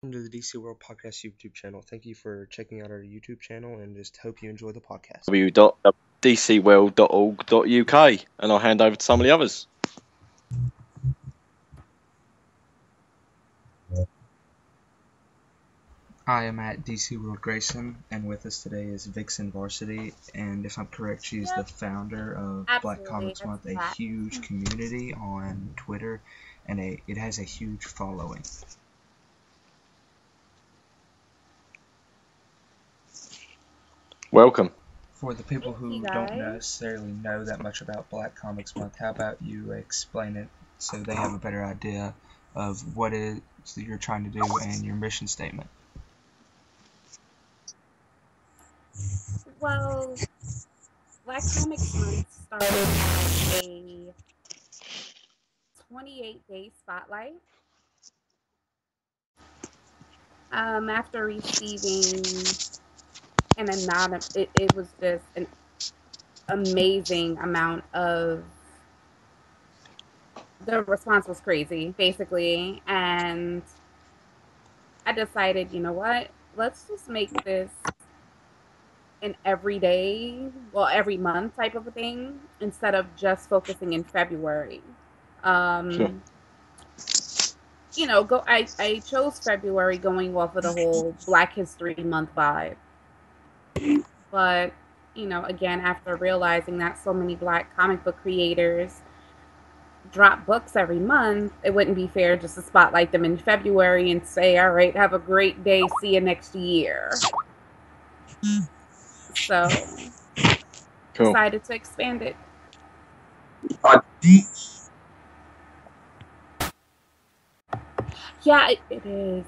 To the DC World Podcast YouTube channel. Thank you for checking out our YouTube channel and just hope you enjoy the podcast. www.dcworld.org.uk, and I'll hand over to some of the others. Hi, I'm at DC World Grayson, and with us today is Vixen Varsity, and if I'm correct, she's the founder of Black Comics Month, a huge community on Twitter, and it has a huge following. Welcome. For the people who don't necessarily know that much about Black Comics Month, how about you explain it so they have a better idea of what it is that you're trying to do and your mission statement? Well, Black Comics Month started as a 28-day spotlight. After receiving an amount of, it was just an amazing amount of, the response was crazy, basically, and I decided, you know what, let's just make this an every month type of a thing instead of just focusing in February. Sure. I chose February going off of the whole Black History Month vibe. But, again, after realizing that so many Black comic book creators drop books every month, it wouldn't be fair just to spotlight them in February and say, all right, have a great day, see you next year. So, Cool. decided to expand it. Yeah, it is.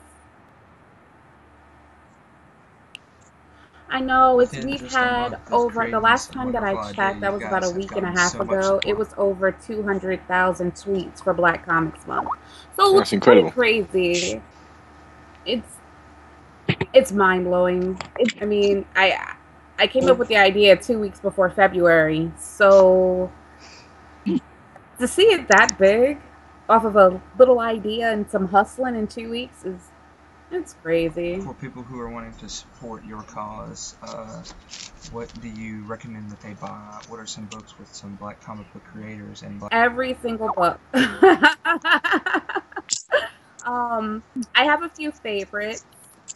I know we've had over, the last time that I checked, that was about a week and a half ago, it was over 200,000 tweets for Black Comics Month. So That's incredible. Crazy. It's mind blowing. I mean, I came up with the idea 2 weeks before February, so to see it that big off of a little idea and some hustling in 2 weeks it's crazy. For people who are wanting to support your cause, what do you recommend that they buy? What are some books with some Black comic book creators? Every single book. I have a few favorites.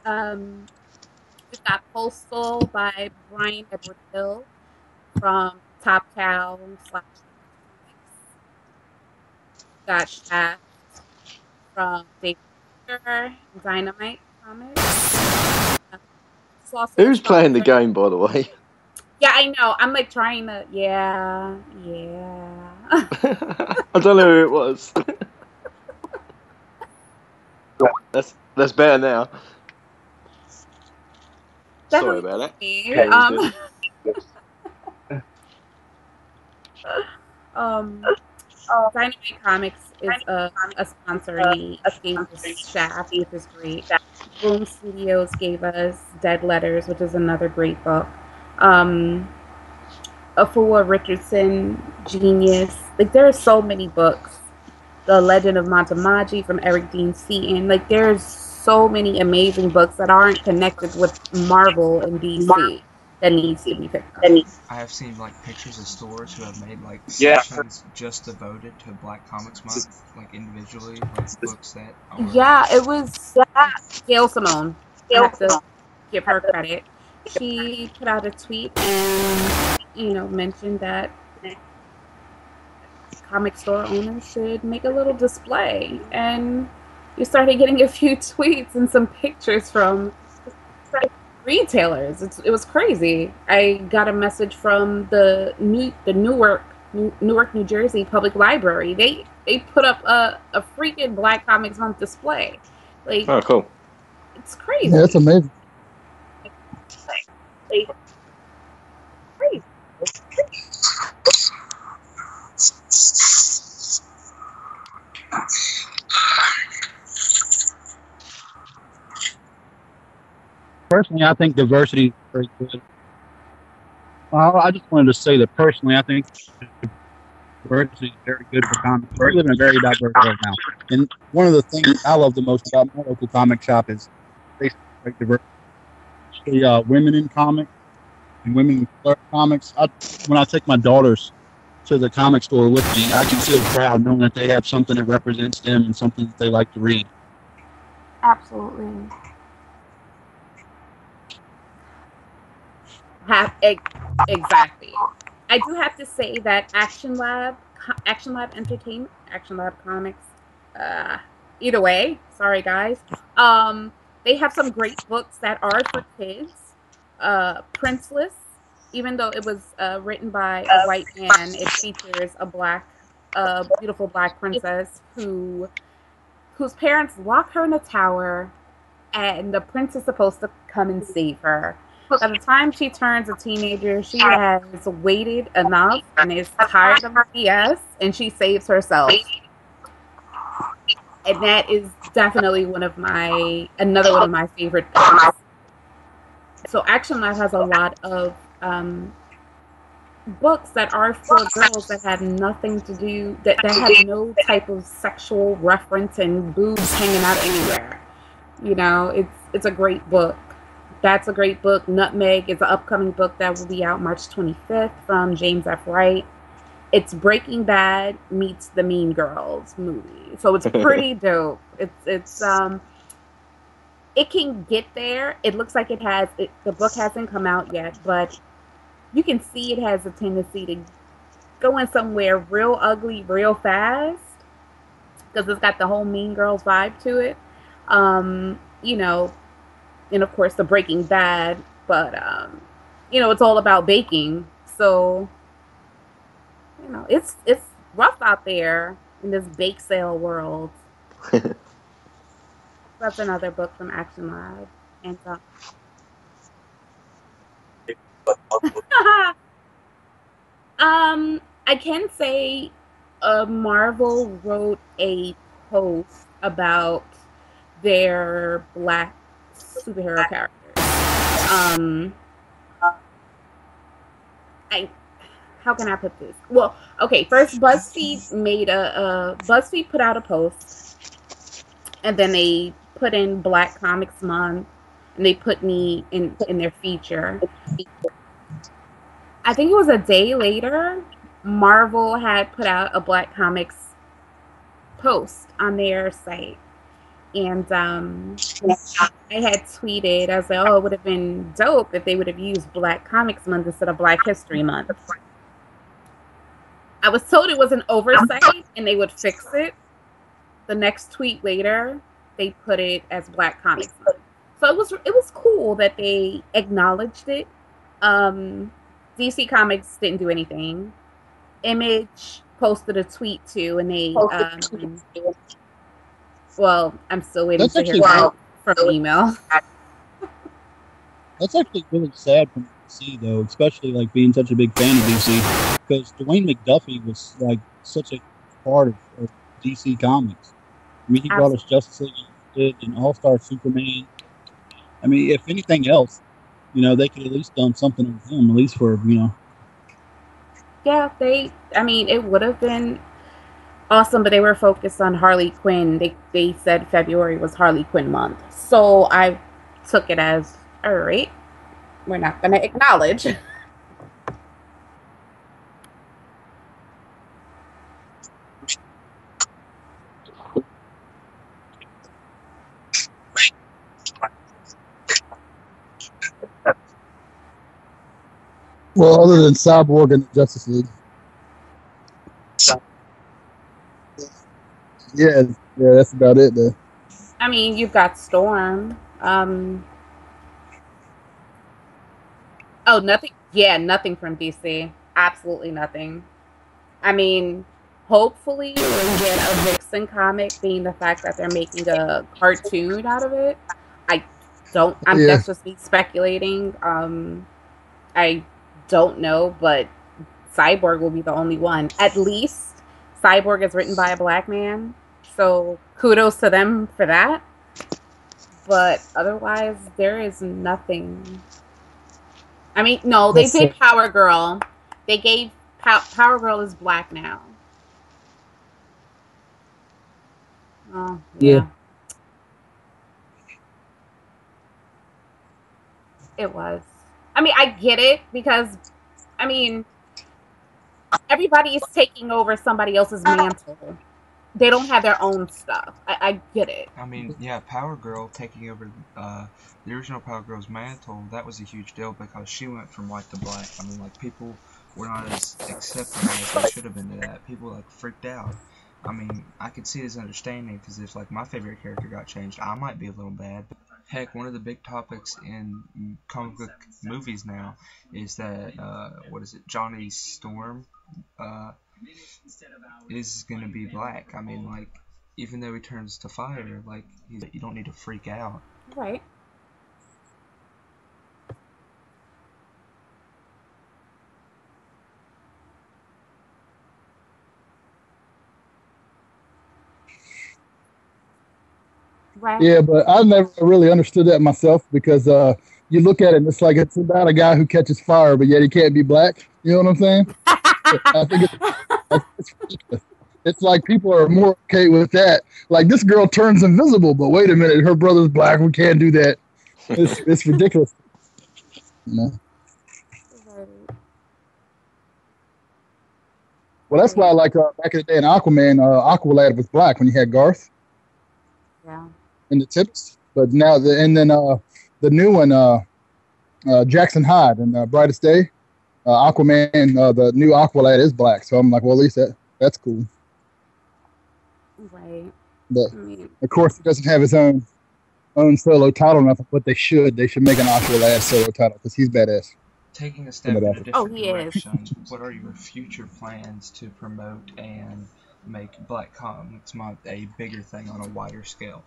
We've got Postal by Brian Edward Hill from Top Cow / got Shaft from David Dynamite Comics. Who's playing the game, by the way? Yeah, I know. I'm like trying to. Yeah. I don't know who it was. That's better now. Sorry about that. Dynamite Comics is a sponsor. He gave us Shaft, which is great. Boom Studios gave us Dead Letters, which is another great book. Afua Richardson, Genius. Like, there are so many books. The Legend of Matamaji from Eric Dean Seaton. Like, there's so many amazing books that aren't connected with Marvel and DC that needs to be picked up. I have seen like pictures of stores who have made like sections just devoted to Black Comics Month, like individually, like books that are... Yeah, it was Gail Simone. I have to give her credit. She put out a tweet and, mentioned that comic store owners should make a little display. And you started getting a few tweets and some pictures from retailers. It was crazy. I got a message from the Newark, New Jersey Public Library. They put up a freaking Black Comics Month display. Like, oh, cool. It's crazy. Yeah, that's amazing. Crazy. Personally, I think diversity is very good. I just wanted to say that personally, I think diversity is very good for comics. We live in a very diverse world now. And one of the things I love the most about my local comic shop is basically like diversity. Women in comics and women in color comics. When I take my daughters to the comic store with me, I can feel proud knowing that they have something that represents them and something that they like to read. Absolutely. Exactly. I do have to say that Action Lab Entertainment, Action Lab Comics, either way, sorry guys, they have some great books that are for kids. Princeless, even though it was written by a white man, it features a beautiful black princess whose parents lock her in a tower, and the prince is supposed to come and save her. By the time she turns a teenager, she has waited enough and is tired of BS, and she saves herself. And that is definitely another one of my favorite books. So Action Lab has a lot of books that are for girls that have nothing to do, that have no type of sexual reference and boobs hanging out anywhere. You know, it's a great book. That's a great book. Nutmeg is an upcoming book that will be out March 25th from James F. Wright. It's Breaking Bad meets the Mean Girls movie. So it's pretty dope. It can get there. It looks like the book hasn't come out yet, but you can see it has a tendency to go in somewhere real ugly real fast because it's got the whole Mean Girls vibe to it. You know, and of course the Breaking Bad, but you know, it's all about baking. So, you know, it's rough out there in this bake sale world. That's another book from Action Lab. And I can say Marvel wrote a post about their black superhero characters. How can I put this? Well, okay, first BuzzFeed put out a post, and then they put in Black Comics Month, and they put me in their feature. I think it was a day later, Marvel had put out a Black Comics post on their site. And I had tweeted, I was like, oh, it would have been dope if they would have used Black Comics Month instead of Black History Month. I was told it was an oversight and they would fix it. The next tweet later, they put it as Black Comics Month. So it was cool that they acknowledged it. DC Comics didn't do anything. Image posted a tweet too, and they well, I'm still waiting to hear from email. That's actually really sad for me to see, though, especially like being such a big fan of DC, because Dwayne McDuffie was like such a part of DC Comics. I mean, he brought us Justice League and All-Star Superman. I mean, if anything else, you know, they could at least done something with him, at least for, you know. Yeah, I mean, it would have been awesome, but they were focused on Harley Quinn. They said February was Harley Quinn month. So I took it as, all right, we're not going to acknowledge. Well, other than Cyborg and Justice League. Yeah, that's about it, though. I mean, you've got Storm. Oh, nothing. Yeah, nothing from DC. Absolutely nothing. I mean, hopefully we'll get a Vixen comic, being the fact that they're making a cartoon out of it. That's just me speculating. I don't know, but Cyborg will be the only one. At least Cyborg is written by a black man, so kudos to them for that. But otherwise, there is nothing. I mean, no, they did Power Girl. They gave Power Girl is black now. Oh, yeah. It was. I mean, I get it because, I mean, everybody is taking over somebody else's mantle. They don't have their own stuff. I get it. I mean, yeah, Power Girl taking over the original Power Girl's mantle, that was a huge deal because she went from white to black. I mean, like, people were not as accepting as they should have been to that. People, like, freaked out. I mean, I could see his understanding because if, like, my favorite character got changed, I might be a little bad. Heck, one of the big topics in comic book movies now is that, Johnny Storm, is going to be black. I mean, like, even though he turns to fire, like, you don't need to freak out. Right. Right. Yeah, but I never really understood that myself because you look at it and it's like it's about a guy who catches fire, but yet he can't be black. You know what I'm saying? I think it's ridiculous. It's like people are more okay with that. Like, this girl turns invisible, but wait a minute, her brother's black. We can't do that. It's ridiculous. You know? Well, that's why, like, back in the day in Aquaman, Aqualad was black when you had Garth. Yeah. In the tips, but now the new one, Jackson Hyde in Brightest Day, Aquaman, the new Aqualad is black. So I'm like, well, at least that's cool. Right. But of course, he doesn't have his own solo title, nothing. But they should make an Aqualad solo title because he's badass. Taking a step in a different direction, what are your future plans to promote and make Black Comics Month a bigger thing on a wider scale?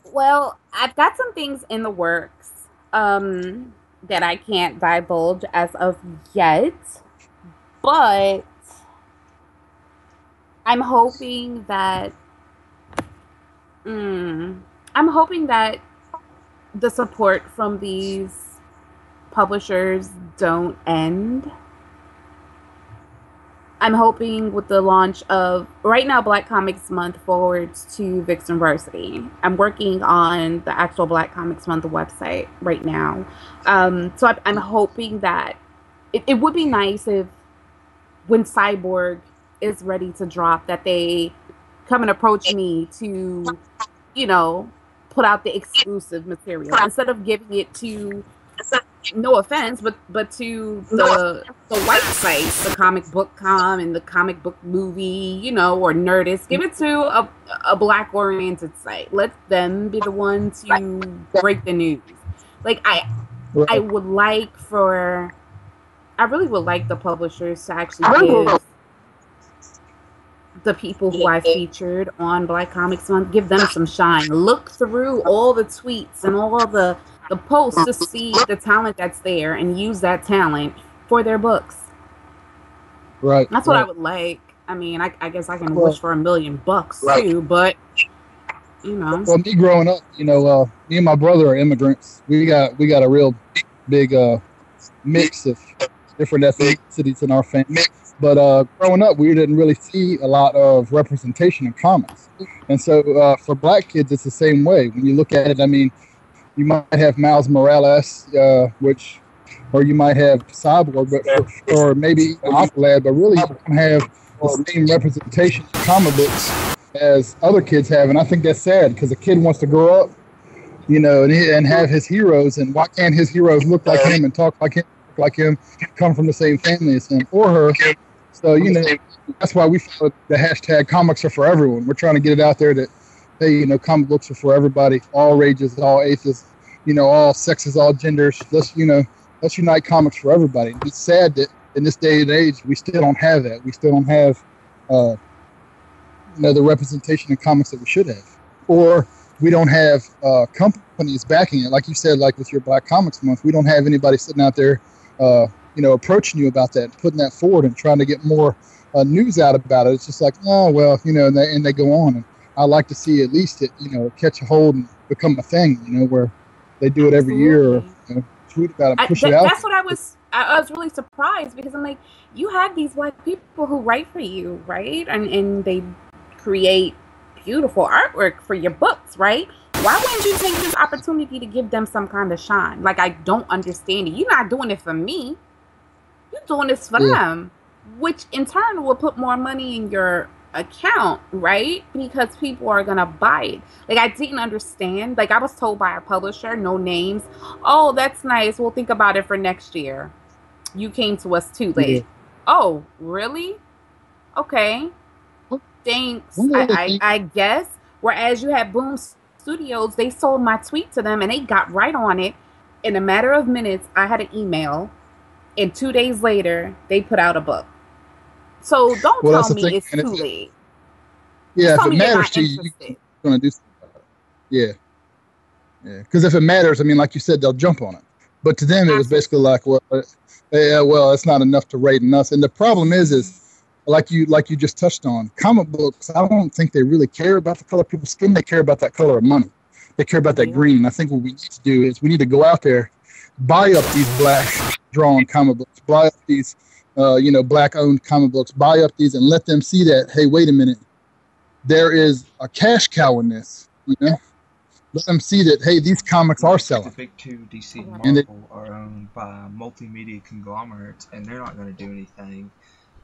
Well, I've got some things in the works that I can't divulge as of yet, but I'm hoping that the support from these publishers don't end. I'm hoping with the launch of, right now, Black Comics Month forwards to Vixen Varsity. I'm working on the actual Black Comics Month website right now. So I'm hoping that it would be nice if when Cyborg is ready to drop, that they come and approach me to, put out the exclusive material instead of giving it to, no offense, but to the white sites, the Comic Book Com and the Comic Book Movie, or Nerdist. Give it to a black oriented site. Let them be the one to break the news. Like I really would like the publishers to actually give the people who I featured on Black Comics Month, give them some shine. Look through all the tweets and all the posts to see the talent that's there and use that talent for their books. Right. That's what I would like. I mean, I guess I can wish for $1 million too, but Well, me growing up, me and my brother are immigrants. We got a real big mix of different ethnicities in our family. But growing up, we didn't really see a lot of representation in comics. And so for black kids, it's the same way. When you look at it, I mean, you might have Miles Morales, or you might have Cyborg, or maybe Aqualad, but really you don't have the same representation in comic books as other kids have. And I think that's sad because a kid wants to grow up, and have his heroes. And why can't his heroes look like him and talk like him, come from the same family as him or her? So, that's why we follow the hashtag comics are for everyone. We're trying to get it out there that, hey, comic books are for everybody, all rages, all ages, all sexes, all genders. Let's unite comics for everybody. It's sad that in this day and age, we still don't have that. We still don't have, the representation in comics that we should have. Or we don't have companies backing it. Like you said, like with your Black Comics Month, we don't have anybody sitting out there, approaching you about that, putting that forward and trying to get more news out about it. It's just like, oh, well, and they go on. And I like to see at least it, catch a hold and become a thing, where they do it every year or tweet about it, push it out. That's what I was really surprised because I'm like, you have these black people who write for you, right? And they create beautiful artwork for your books, right? Why wouldn't you take this opportunity to give them some kind of shine? Like, I don't understand it. You're not doing it for me. You're doing this for them, which in turn will put more money in your account, right? Because people are gonna buy it. Like, I didn't understand. Like, I was told by a publisher, no names, oh, that's nice, we'll think about it for next year. You came to us too late. Oh, really? Okay, thanks. I guess. Whereas you had Boom Studios, they sold my tweet to them and they got right on it. In a matter of minutes, I had an email, and 2 days later, they put out a book. So don't tell me it's too late. Yeah, if it matters to you, you're going to do something about it. Yeah. Yeah, because if it matters, I mean, like you said, they'll jump on it. But to them, it was basically like, well, it's not enough to rate in us. And the problem is like you just touched on, comic books, I don't think they really care about the color of people's skin. They care about that color of money. They care about that green. And I think what we need to do is we need to go out there, buy up these black drawn comic books, buy up these, black-owned comic books, buy up these and let them see that, hey, wait a minute, there is a cash cow in this, you know? Let them see that, hey, these comics are selling. The big two, DC and Marvel, are owned by multimedia conglomerates, and they're not going to do anything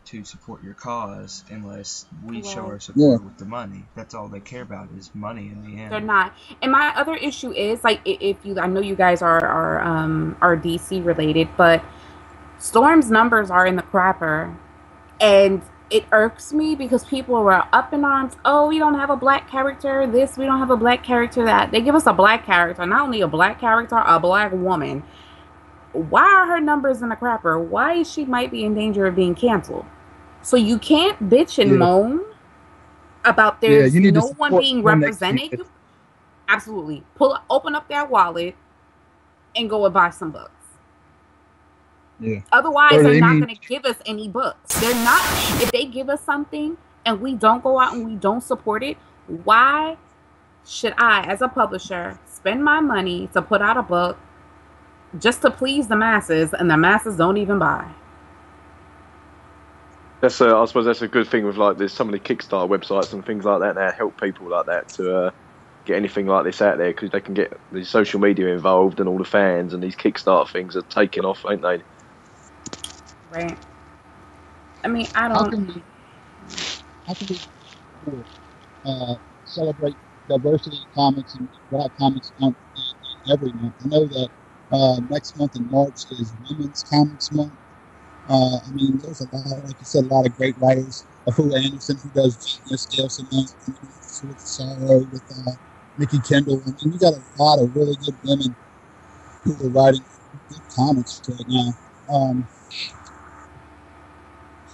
to support your cause unless we show our support with the money. That's all they care about is money in the end. They're not. And my other issue is, like, I know you guys are DC related, but Storm's numbers are in the crapper, and it irks me because people were up in arms. Oh, we don't have a black character. This, we don't have a black character. That. They give us a black character. Not only a black character, a black woman. Why are her numbers in the crapper? Why is she might be in danger of being canceled? So you can't bitch and moan about there's no one being represented. Absolutely. Open up that wallet and go and buy some books. Yeah. Otherwise, they're not going to give us any books. They're not. If they give us something and we don't go out and we don't support it, why should I, as a publisher, spend my money to put out a book just to please the masses, and the masses don't even buy? I suppose that's a good thing with, like, there's so many Kickstarter websites and things like that that help people like that to get anything like this out there, because they can get the social media involved and all the fans, and these Kickstarter things are taking off, ain't they? Right. I mean, I don't. How can we celebrate diversity in comics and Black Comics Month every month? I know that next month in March is Women's Comics Month. I mean, there's a lot, like you said, a lot of great writers. Afua Anderson, who does Genius, Gales and with Sorrow, with Nikki Kendall. I mean, we got a lot of really good women who are writing good comics right now.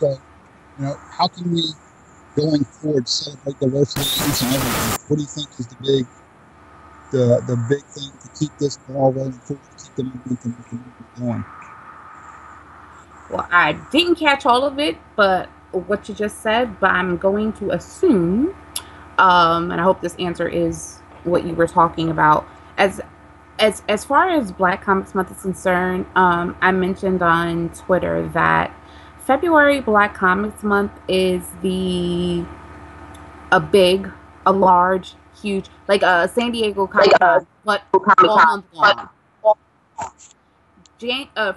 So, how can we, going forward, celebrate diversity each and every day? What do you think is the big thing to keep this ball rolling forward, keep the momentum going? Well, I didn't catch all of it, but what you just said, but I'm going to assume, and I hope this answer is what you were talking about. As far as Black Comics Month is concerned, I mentioned on Twitter that February Black Comics Month is a large, huge, like a San Diego Comic Con, but all month long.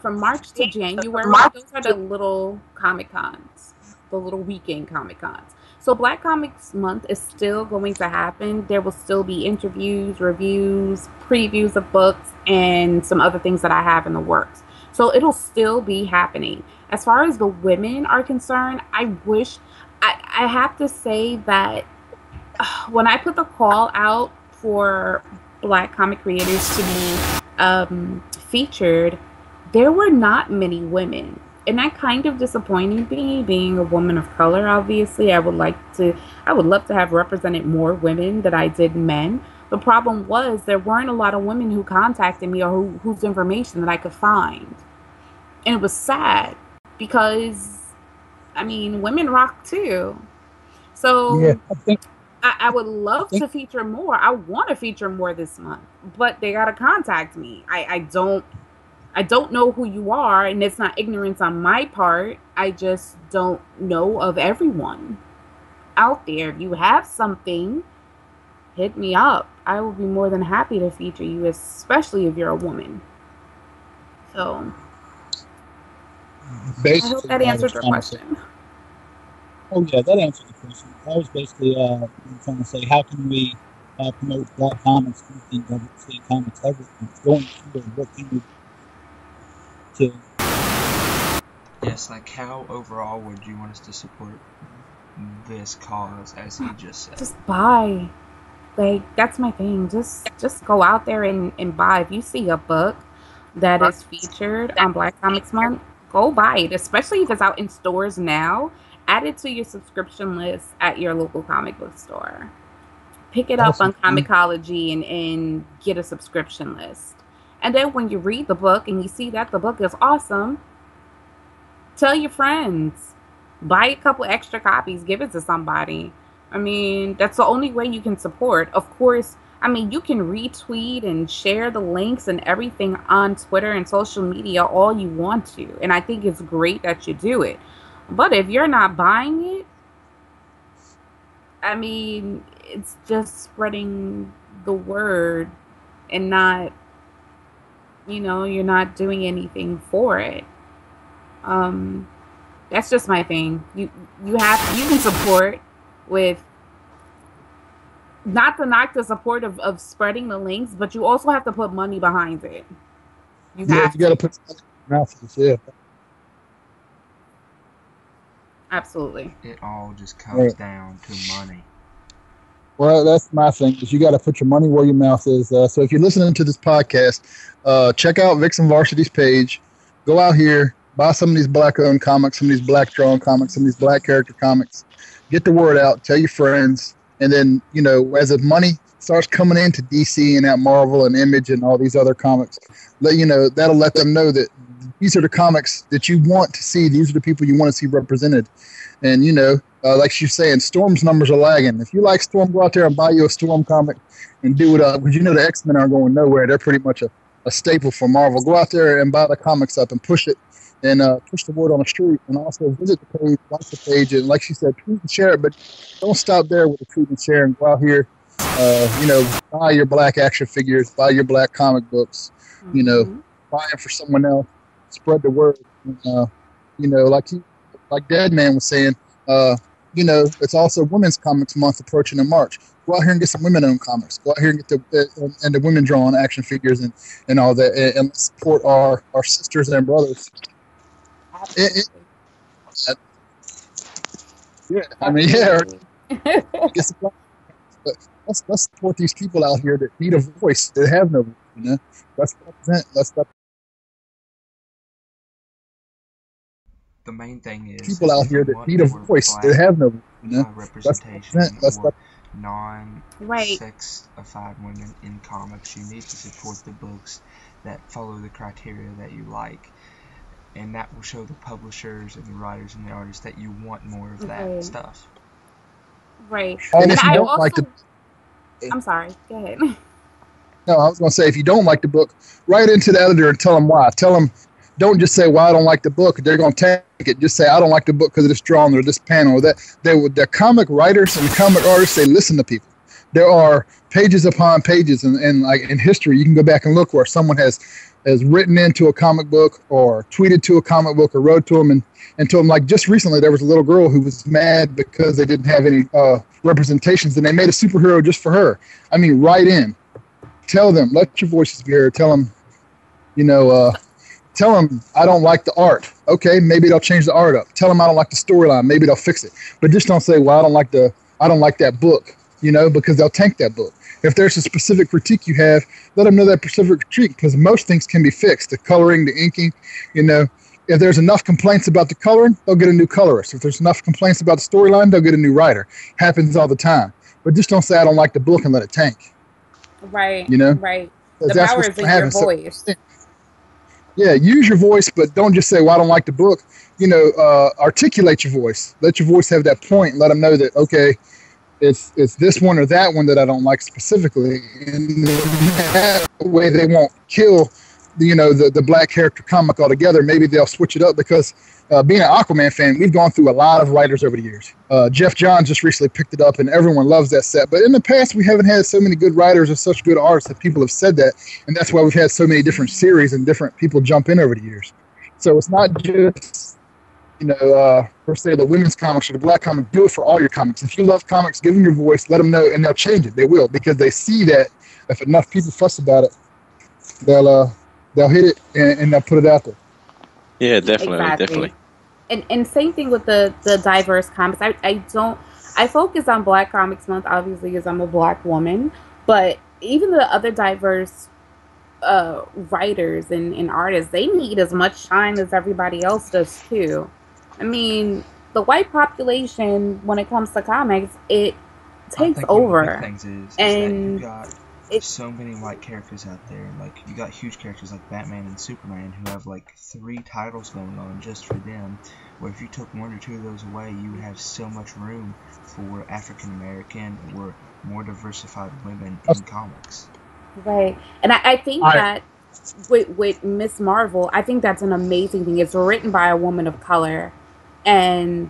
From March to January, those are the little Comic Cons, the little weekend Comic Cons. So Black Comics Month is still going to happen. There will still be interviews, reviews, previews of books, and some other things that I have in the works. So it'll still be happening. As far as the women are concerned, I have to say that when I put the call out for Black comic creators to be featured, there were not many women. And that kind of disappointed me, being a woman of color, obviously. I would love to have represented more women than I did men. The problem was there weren't a lot of women who contacted me or whose information that I could find. And it was sad because, I mean, women rock too. So I would love to feature more. I want to feature more this month, but they got to contact me. I don't know who you are, and it's not ignorance on my part. I just don't know of everyone out there. If you have something hit me up. I will be more than happy to feature you, especially if you're a woman. So, Basically, I hope that answered your question. Oh yeah, that answered the question. I was basically trying to say, how can we promote Black comics, anything, diversity in comics, everything going forward? What can we do to? Yes, like how overall would you want us to support this cause, as he just said? Just buy. Like, that's my thing. Just go out there and buy. If you see a book that is featured on Black Comics Month, go buy it, especially if it's out in stores now. Add it to your subscription list at your local comic book store. Pick it up on Comixology and get a subscription list. And then when you read the book and you see that the book is awesome, tell your friends. Buy a couple extra copies, give it to somebody. I mean, that's the only way you can support. Of course, I mean, you can retweet and share the links and everything on Twitter and social media all you want to. And I think it's great that you do it. But if you're not buying it, I mean, it's just spreading the word and not, you're not doing anything for it. That's just my thing. You can support with, not to knock the support of spreading the links, but you also have to put money behind it. You got to put money in your mouth. Yeah. Absolutely. It all just comes down to money. Well, that's my thing, is you got to put your money where your mouth is. So if you're listening to this podcast, check out Vixen Varsity's page. Go out here, buy some of these Black-owned comics, some of these Black-drawn comics, some of these Black character comics. Get the word out. Tell your friends. And then, as the money starts coming into DC and at Marvel and Image and all these other comics, that'll let them know that these are the comics that you want to see. These are the people you want to see represented. And, like she's saying, Storm's numbers are lagging. If you like Storm, go out there and buy you a Storm comic and do it up. Because the X-Men aren't going nowhere. They're pretty much a staple for Marvel. Go out there and buy the comics up and push it. And push the word on the street, and also visit the page, like the page, and like she said, tweet and share it, but don't stop there with the tweet and share, and go out here, buy your Black action figures, buy your Black comic books, buy them for someone else, spread the word, like Deadman was saying, it's also Women's Comics Month approaching in March. Go out here and get some women-owned comics. Go out here and get the women-drawn action figures and all that, and support our sisters and brothers. Let's support these people out here that need a voice, that have no voice. Let's represent. The main thing is people out here that need a voice, that have no voice. Representation or non-sexified women in comics. You need to support the books that follow the criteria that you like. And that will show the publishers and the writers and the artists that you want more of that stuff. Right. And if you don't like the... I'm sorry. Go ahead. No, I was going to say, if you don't like the book, write into the editor and tell them why. Tell them, don't just say, well, I don't like the book. They're going to take it. Just say, I don't like the book because of this drawing or this panel or that. They're comic writers and comic artists. They listen to people. There are pages upon pages, and like in history, you can go back and look where someone has written into a comic book or tweeted to a comic book or wrote to them and told them, like just recently there was a little girl who was mad because they didn't have any representations and they made a superhero just for her. I mean, write in. Tell them, let your voices be heard. Tell them, tell them I don't like the art. Okay, maybe they'll change the art up. Tell them I don't like the storyline. Maybe they'll fix it. But just don't say, well, I don't like that book, because they'll tank that book. If there's a specific critique you have, let them know that specific critique, because most things can be fixed. The coloring, the inking, If there's enough complaints about the coloring, they'll get a new colorist. If there's enough complaints about the storyline, they'll get a new writer. Happens all the time. But just don't say I don't like the book and let it tank. Right. Right. The power is in your voice. So, yeah, use your voice, but don't just say, well, I don't like the book. Articulate your voice. Let your voice have that point. Let them know that, okay, it's this one or that one that I don't like specifically. And that way they won't kill the black character comic altogether, maybe they'll switch it up because being an Aquaman fan, we've gone through a lot of writers over the years. Jeff Johns just recently picked it up, and everyone loves that set. But in the past, we haven't had so many good writers or such good artists that people have said that, and that's why we've had so many different series and different people jump in over the years. So it's not just per se the women's comics or the black comic. Do it for all your comics. If you love comics, give them your voice, let them know, and they'll change it. They will, because they see that if enough people fuss about it, they'll hit it and they'll put it out there. Yeah, definitely. And same thing with the diverse comics. I focus on Black Comics Month, obviously, because I'm a black woman, but even the other diverse writers and artists, they need as much shine as everybody else does too. I mean, the white population, when it comes to comics, it takes over. One of the big things is that you got so many white characters out there. Like, you got huge characters like Batman and Superman who have like 3 titles going on just for them. Where if you took 1 or 2 of those away, you would have so much room for African American or more diversified women in comics. Right. And I think that with Miss Marvel, I think that's an amazing thing. It's written by a woman of color, and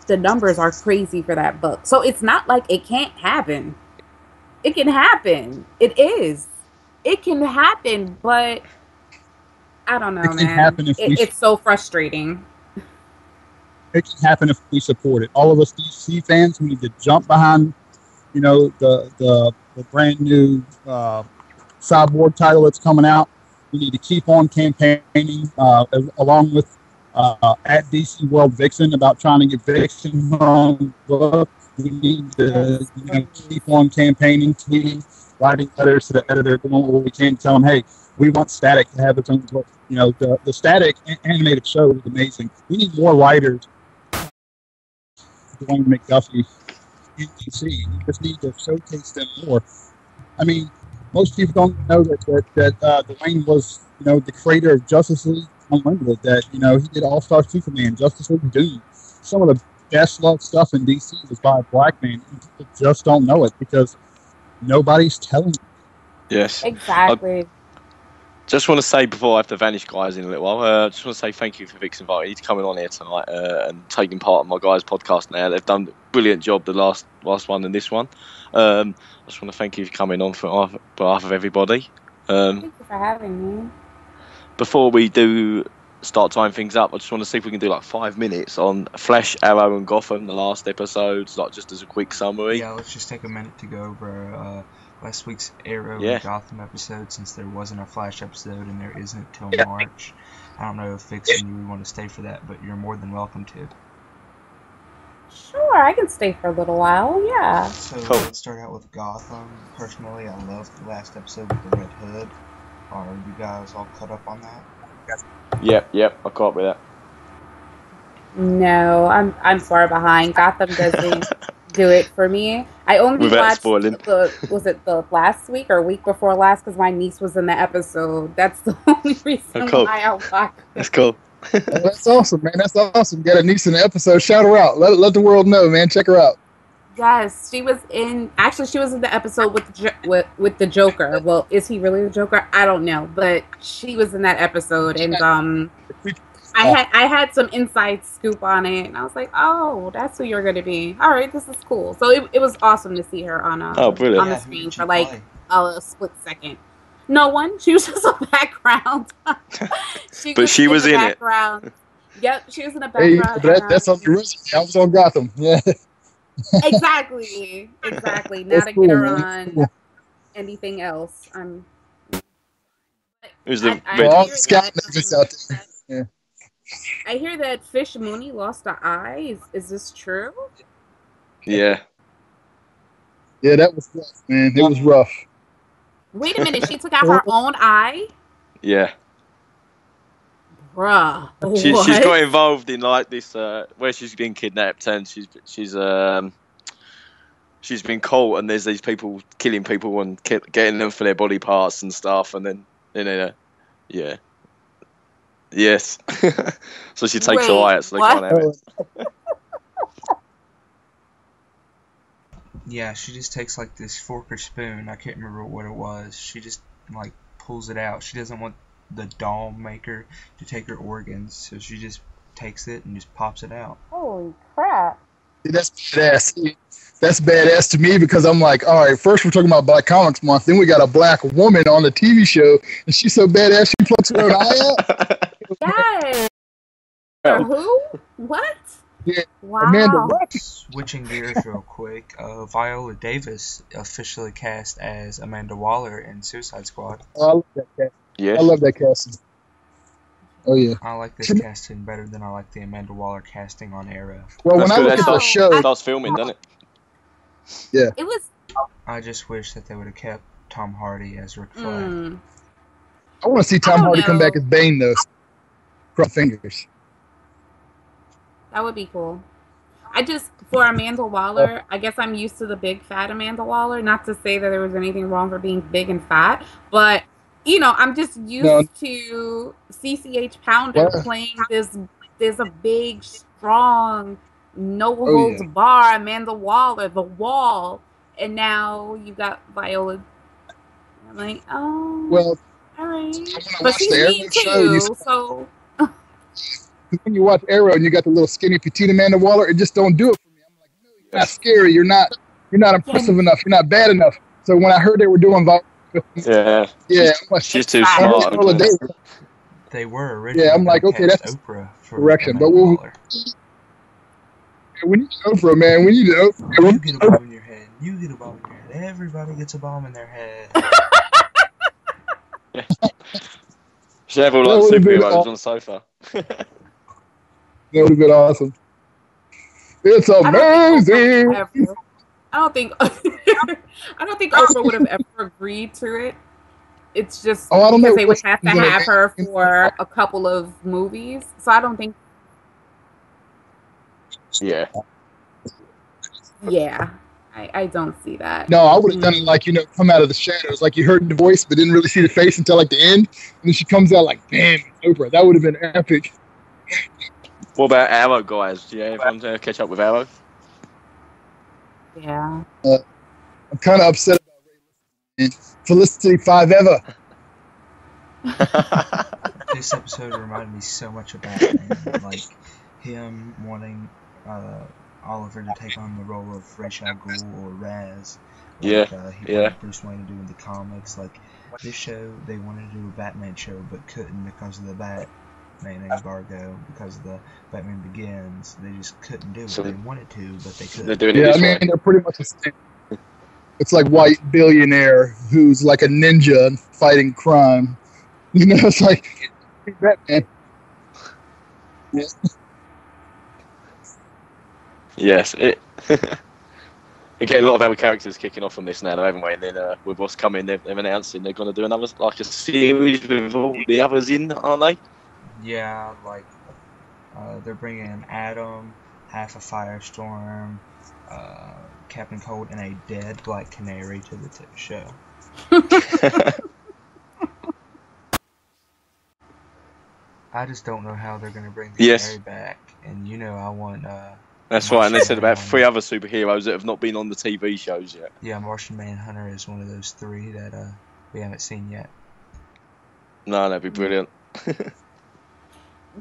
the numbers are crazy for that book. So it's not like it can't happen. It can happen. It is. It can happen, but I don't know, man. It's so frustrating. It can happen if we support it. All of us DC fans, we need to jump behind, the brand new Cyborg title that's coming out. We need to keep on campaigning along with at DC World Vixen about trying to get Vixen on book. We need to keep on campaigning, tweeting, writing letters to the editor, doing what we can, tell them, hey, we want Static to have its own book. The Static animated show is amazing. We need more writers. Dwayne McDuffie in DC. We just need to showcase them more. I mean, most people don't know that Dwayne was, the creator of Justice League Unlimited. That he did All-Star Superman, Justice League Doom. Some of the best loved stuff in DC was by a black man. People just don't know it because nobody's telling them. Yes, exactly. Just want to say before I have to vanish, guys, in a little while. Just want to say thank you for Vixen inviting me to coming on here tonight and taking part in my guys' podcast. Now they've done a brilliant job, the last one and this one. I just want to thank you for coming on for behalf of everybody. Thank you for having me. Before we do start tying things up, I just want to see if we can do like 5 minutes on Flash, Arrow, and Gotham, the last episodes, like just as a quick summary. Yeah, let's just take a minute to go over last week's Arrow and Gotham episode, since there wasn't a Flash episode and there isn't till March. I don't know if Vixen you would want to stay for that, but you're more than welcome to. Sure, I can stay for a little while, yeah. So let's start out with Gotham. Personally, I loved the last episode with the Red Hood. Are you guys all caught up on that? Yep, I caught up with that. No, I'm far behind. Gotham doesn't do it for me. I only watched the last week or week before last because my niece was in the episode. That's the only reason why I watched it. That's cool. That's awesome, man. That's awesome. Got a niece in the episode. Shout her out. Let the world know, man. Check her out. Yes, she was in the episode with the Joker. Well, is he really the Joker? I don't know, but she was in that episode, and I had some inside scoop on it, and I was like, oh, that's who you're going to be. All right, this is cool. So it was awesome to see her on the screen for like a split second. No one. She was just a background. she was in it. Yep, she was in the background. Hey, that's on the resume. I was on Gotham. Yeah. Exactly. Now to get her on anything else, Who's the I hear that Fish Mooney lost an eye. Is this true? Yeah. Yeah, that was rough, man. It was rough. Wait a minute, she took out her own eye? Yeah. Bruh. She's got involved in like this where she's been kidnapped and she's been caught, and there's these people killing people and getting them for their body parts and stuff, and then yeah. Yes. So she takes her eye out so they can't have it. Yeah, she just takes like this fork or spoon, I can't remember what it was. She just like pulls it out. She doesn't want the doll maker to take her organs. So she just takes it and just pops it out. Holy crap. That's badass. That's badass to me because I'm like, all right, first we're talking about Black Comics Month, then we got a black woman on the TV show, and she's so badass she plucks her own eye out. Yes. Who? What? Yeah. Wow. Amanda, what? Switching gears real quick, Viola Davis officially cast as Amanda Waller in Suicide Squad. Oh, I love that cast. Yes. I love that casting. Oh yeah. I like this casting better than I like the Amanda Waller casting on Arrow. Well, when That's I good. look at the show, It starts filming, doesn't it? yeah, It was. I just wish that they would have kept Tom Hardy as Rick Flag. I want to see Tom Hardy come back as Bane though. Cross fingers. That would be cool. For Amanda Waller, I guess I'm used to the big fat Amanda Waller. Not to say that there was anything wrong for being big and fat, but I'm just used to CCH Pounder playing this a big, strong, no holds bar Amanda Waller, the Wall, and now you got Viola. I'm like, oh, well, all right, but she's mean too, so. When you watch Arrow and you got the little skinny petite Amanda Waller, it just don't do it for me. I'm like, no, you're not scary. You're not impressive enough. You're not bad enough. So when I heard they were doing yeah, I'm like, she's too smart. They were originally. Yeah, I'm like, okay, that's Oprah for correction. Amanda Waller. We need Oprah, man. We need Oprah. You get a bomb in your head. You get a bomb in your head. Everybody gets a bomb in their head. Should have all like superheroes on the sofa. That would have been awesome. It's amazing. I don't think Oprah would have ever agreed to it. It's just because they would have to have her for a couple of movies. So I don't think. Yeah. Yeah. I don't see that. No, I would have done it like, come out of the shadows. Like you heard the voice, but didn't really see the face until like the end. And then she comes out like, damn, Oprah. That would have been epic. What about Arrow, guys? Do you have anyone to catch up with Arrow? Yeah. I'm kind of upset about Ray. Felicity 5 ever. This episode reminded me so much of Batman. Like him wanting Oliver to take on the role of Ra's al Ghul or Raz. Like, he wanted Bruce Wayne to do in the comics. Like this show, they wanted to do a Batman show, but couldn't because of the Batman embargo, because of the Batman Begins. They just couldn't do it. So they wanted to, but they couldn't. They're doing it they're pretty much the same. It's like white billionaire who's like a ninja and fighting crime. It's like Batman. Yeah. Yes, again, a lot of our characters kicking off from this now, haven't we? And then with what's coming, they've announcing they're going to do another like a series with all the others in, aren't they? Yeah, like they're bringing in Atom, half a Firestorm, Captain Cold, and a dead Black Canary to the show. I just don't know how they're going to bring the Canary back, and I want. That's right, and they said about 3 other superheroes that have not been on the TV shows yet. Yeah, Martian Manhunter is one of those 3 that we haven't seen yet. No, that'd be brilliant.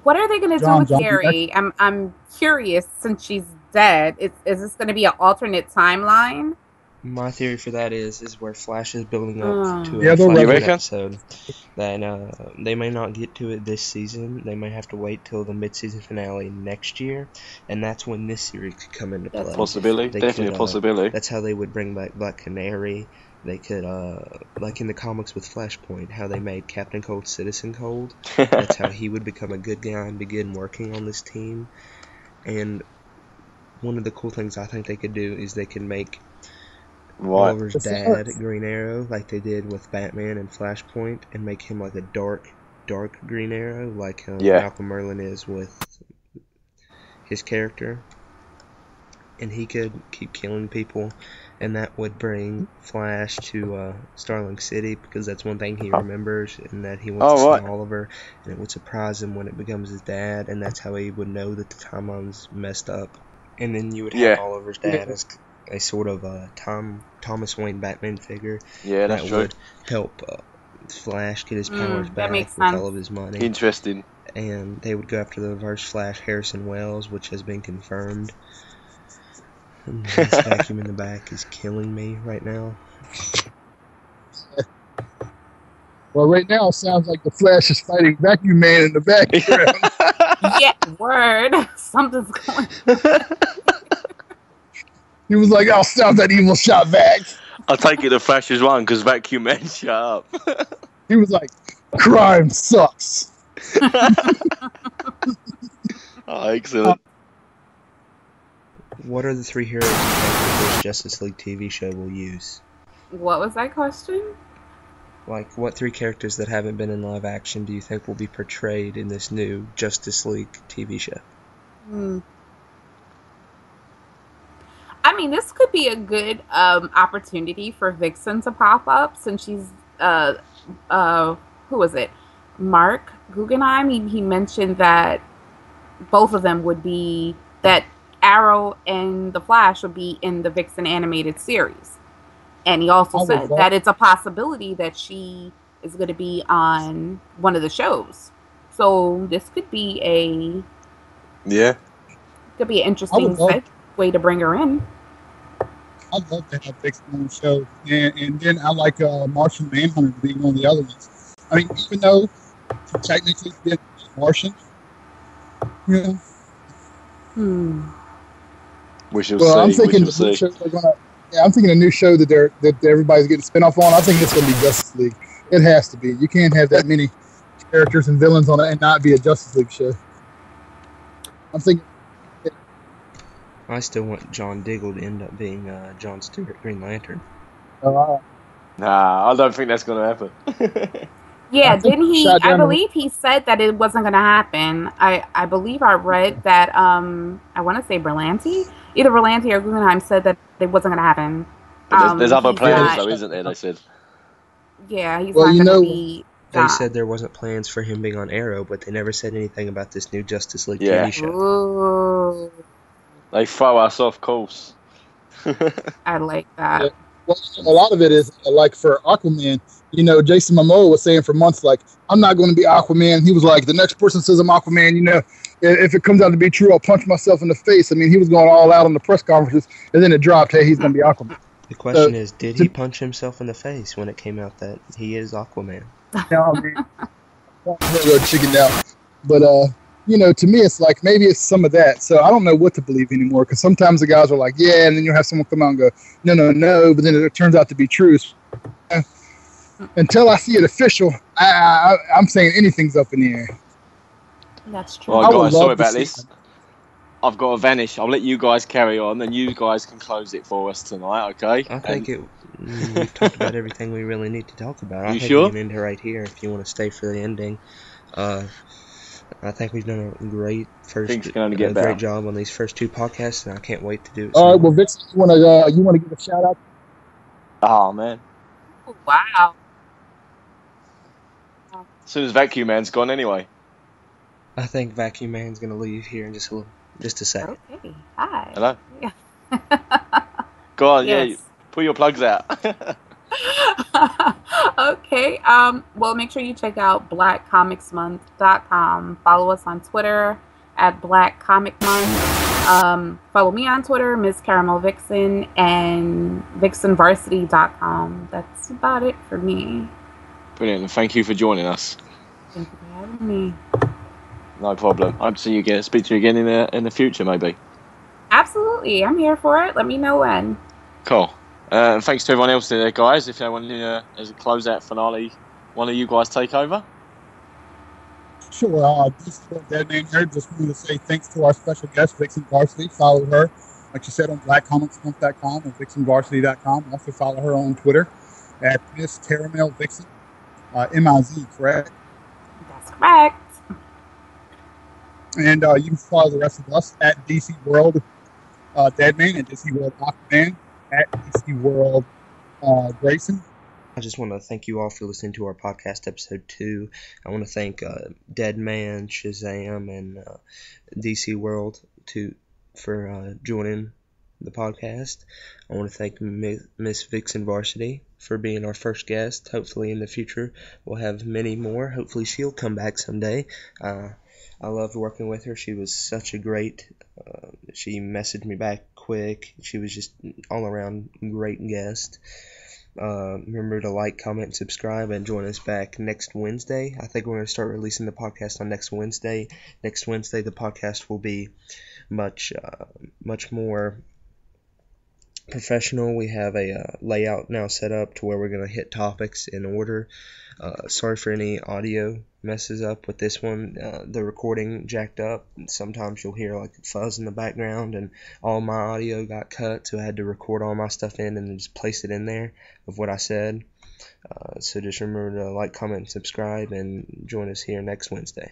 What are they going to do with Gary? I'm curious, since she's dead. Is this going to be an alternate timeline? My theory for that is where Flash is building up to a final episode. That they may not get to it this season. They may have to wait till the mid-season finale next year, and that's when this series could come into play. Possibility, definitely a possibility. That's how they would bring back Black Canary. They could, like in the comics with Flashpoint, how they made Captain Cold Citizen Cold. That's how he would become a good guy and begin working on this team. And one of the cool things I think they could do is they could make Oliver's dad Green Arrow, like they did with Batman and Flashpoint, and make him like a dark Green Arrow, like Malcolm Merlin is with his character. And he could keep killing people, and that would bring Flash to Starling City, because that's one thing he remembers, and that he wants to see Oliver, and it would surprise him when it becomes his dad, and that's how he would know that the timeline's messed up. And then you would have Oliver's dad as a sort of Thomas Wayne Batman figure. Yeah, that's that true. Would help Flash get his powers that back makes with sense. all of his money. Interesting. And they would go after the Reverse Flash Harrison Wells, which has been confirmed. And this vacuum in the back is killing me right now. Well, right now it sounds like the Flash is fighting Vacuum Man in the background. Yeah, word. Something's going. He was like, "I'll stop that evil shot back." I take it the Flash is wrong because Vacuum Man shut up. He was like, "Crime sucks." Oh, excellent. What are the 3 heroes you think this Justice League TV show will use? What was that question? Like, what 3 characters that haven't been in live action do you think will be portrayed in this new Justice League TV show? I mean, this could be a good opportunity for Vixen to pop up since she's who was it? Mark Guggenheim. He mentioned that both of them would be that Arrow and the Flash would be in the Vixen animated series, and he also said that it's a possibility that she is going to be on one of the shows. So this could be an interesting way to bring her in. I'd love to have Vixen on the show, and then I like Martian Manhunter to be one of the other ones. I mean, even though she technically did Martian, you know. We shall see. I'm thinking I'm thinking a new show that everybody's getting a spinoff on. I think it's going to be Justice League. It has to be. You can't have that many characters and villains on it and not be a Justice League show. I'm thinking. I still want John Diggle to end up being John Stewart, Green Lantern. Nah, I don't think that's going to happen. Yeah, didn't he? I believe he said that it wasn't going to happen. I believe I read that, I want to say Berlanti? Either Berlanti or Guggenheim said that it wasn't going to happen. There's other plans, though, isn't there, they said? Yeah, he's not going to be... They said there wasn't plans for him being on Arrow, but they never said anything about this new Justice League TV show. Ooh. They throw us off course. I like that. Yeah. Well, a lot of it is, like, for Aquaman, you know, Jason Momoa was saying for months, like, I'm not going to be Aquaman. He was like, the next person says I'm Aquaman, you know, if it comes out to be true, I'll punch myself in the face. I mean, he was going all out on the press conferences, and then it dropped, hey, he's going to be Aquaman. The question is, did he punch himself in the face when it came out that he is Aquaman? Yeah, I mean, chicken out. But, you know, to me, it's like maybe it's some of that. So I don't know what to believe anymore, because sometimes the guys are like, yeah, and then you'll have someone come out and go, no, but then it turns out to be true. Until I see it official, I'm saying anything's up in the air. That's true. Right, guys, sorry about this. I've got to vanish. I'll let you guys carry on, and you guys can close it for us tonight, okay? I think we've talked about everything we really need to talk about. I think sure? we can end it right here if you want to stay for the ending. I think we've done a great great job on these first 2 podcasts, and I can't wait to do it. All right, well, Vixen, you want to give a shout out? Oh man! Oh, wow. As soon as Vacuum Man's gone, anyway. I think Vacuum Man's gonna leave here in just a second. Okay. Hi. Hello. Yeah. Go on, yes. Yeah. Pull your plugs out. Okay. Well, make sure you check out blackcomicsmonth.com. Follow us on Twitter at blackcomicmonth. Follow me on Twitter, Miss Caramel Vixen, and vixenvarsity.com. That's about it for me. Brilliant. Thank you for joining us. Thank you for having me. No problem. I'll see you again. Speak to you again in the future, maybe. Absolutely. I'm here for it. Let me know when. Cool. And thanks to everyone else there, guys. If anyone as a closeout finale, one of you guys take over? Sure. This is that name here. Just wanted to say thanks to our special guest, Vixen Varsity. Follow her, like you said, on blackcomicsmonth.com and vixenvarsity.com. Also follow her on Twitter at Miss Caramel Vixen. M-I-Z, correct? That's correct. And you can follow the rest of us at DC World Deadman and DC World Aquaman, at DC World Grayson. I just want to thank you all for listening to our podcast, episode 2. I want to thank Deadman, Shazam, and DC World for joining the podcast. I want to thank Miss Vixen Varsity for being our first guest. Hopefully in the future we'll have many more. Hopefully she'll come back someday. I loved working with her. She was such a great, she messaged me back quick. She was just all around great guest. Remember to like, comment, and subscribe, and join us back next Wednesday. I think we're going to start releasing the podcast on next Wednesday. Next Wednesday, the podcast will be much more professional. We have a layout now set up to where we're going to hit topics in order. Sorry for any audio messes up with this one. The recording jacked up. Sometimes you'll hear like a fuzz in the background, and all my audio got cut, so I had to record all my stuff in and then just place it in there of what I said. So just remember to like, comment, and subscribe, and join us here next Wednesday.